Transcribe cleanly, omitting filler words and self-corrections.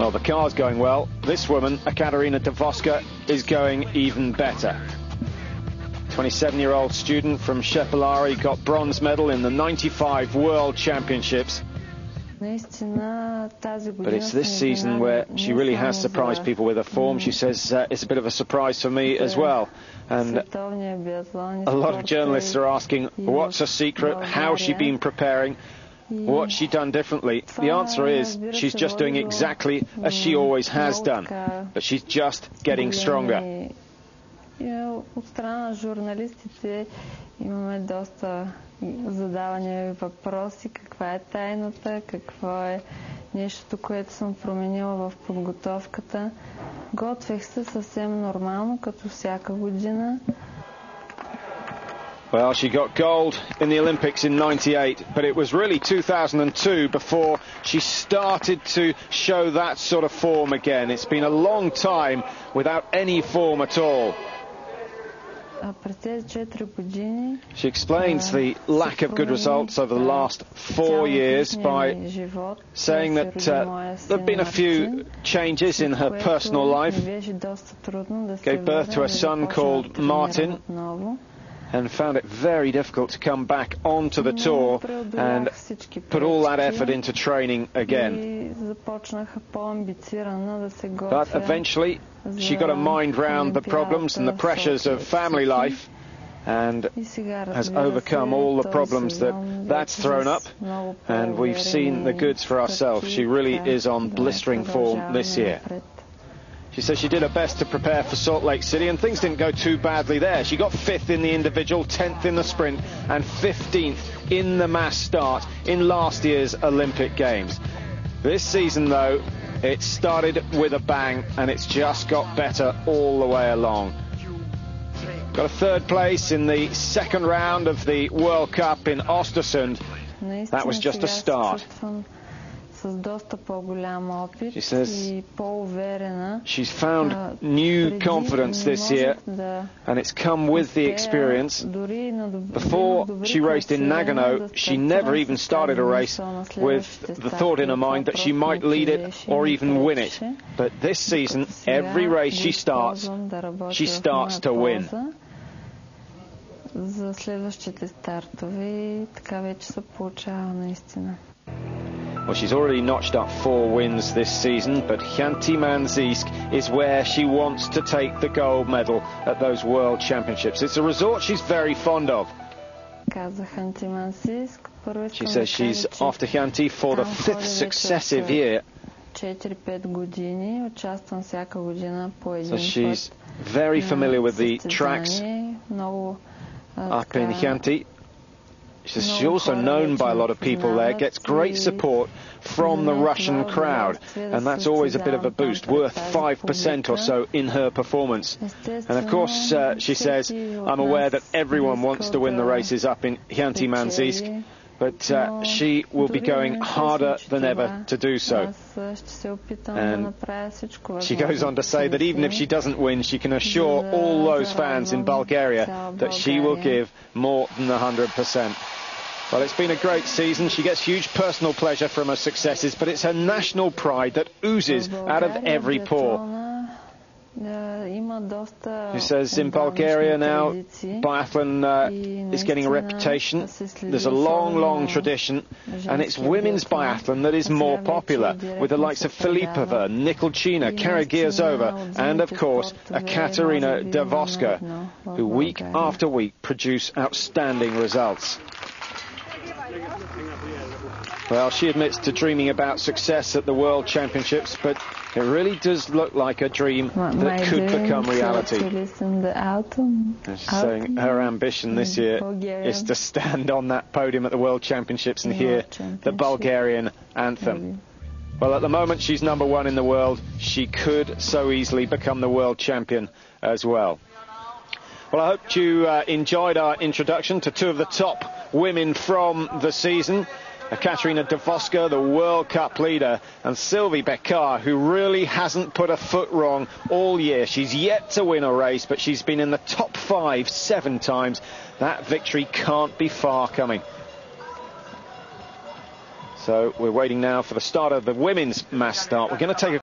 Well, the car's going well. This woman, Ekaterina Davoska, is going even better. 27-year-old student from Shepelari got bronze medal in the 95 World Championships. But it's this season where she really has surprised people with her form. She says it's a bit of a surprise for me as well. And a lot of journalists are asking, what's her secret? How's she been preparing? What's she done differently? The answer is she's just doing exactly as she always has done. But she's just getting stronger. От страна на журналистите имаме доста задавания въпроси. Каква е тайната? Какво е нещото, което съм променила в подготовката? Готвех се съвсем нормално, като всяка година. Well, she got gold in the Olympics in '98, but it was really 2002 before she started to show that sort of form again. It's been a long time without any form at all. She explains the lack of good results over the last 4 years by saying that there have been a few changes in her personal life. Gave birth to a son called Martin and found it very difficult to come back onto the tour and put all that effort into training again. But eventually she got her mind round the problems and the pressures of family life and has overcome all the problems that's thrown up, and we've seen the goods for ourselves. She really is on blistering form this year. She says she did her best to prepare for Salt Lake City, and things didn't go too badly there. She got 5th in the individual, 10th in the sprint, and 15th in the mass start in last year's Olympic Games. This season, though, it started with a bang, and it's just got better all the way along. Got a 3rd place in the 2nd round of the World Cup in Östersund. That was just a start. She says she's found new confidence this year, and it's come with the experience. Before she raced in Nagano, she never even started a race with the thought in her mind that she might lead it or even win it. But this season, every race she starts to win. Well, she's already notched up 4 wins this season, but Khanty-Mansiysk is where she wants to take the gold medal at those World Championships. It's a resort she's very fond of. She says she's off to Khanty for the 5th successive year. So she's very familiar with the tracks up in Khanty. She's also known by a lot of people there, gets great support from the Russian crowd, and that's always a bit of a boost, worth 5% or so in her performance. And of course, she says, I'm aware that everyone wants to win the races up in Khanty-Mansiysk, but she will be going harder than ever to do so. And she goes on to say that even if she doesn't win, she can assure all those fans in Bulgaria that she will give more than 100%. Well, it's been a great season. She gets huge personal pleasure from her successes, but it's her national pride that oozes out of every pore. She says in Bulgaria now, biathlon is getting a reputation. There's a long, long tradition, and it's women's biathlon that is more popular, with the likes of Filipova, Nikolchina, Karagiozova, and of course, Ekaterina Davoska, who week after week produce outstanding results. Well, she admits to dreaming about success at the World Championships, but it really does look like a dream that could become reality. She's saying her ambition this year is to stand on that podium at the World Championships and hear the Bulgarian anthem. Well, at the moment she's #1 in the world. She could so easily become the world champion as well. Well, I hope you enjoyed our introduction to 2 of the top women from the season. Ekaterina Davoska, the World Cup leader, and Sylvie Beccard, who really hasn't put a foot wrong all year. She's yet to win a race, but she's been in the top 5 7 times. That victory can't be far coming. So we're waiting now for the start of the women's mass start. We're going to take a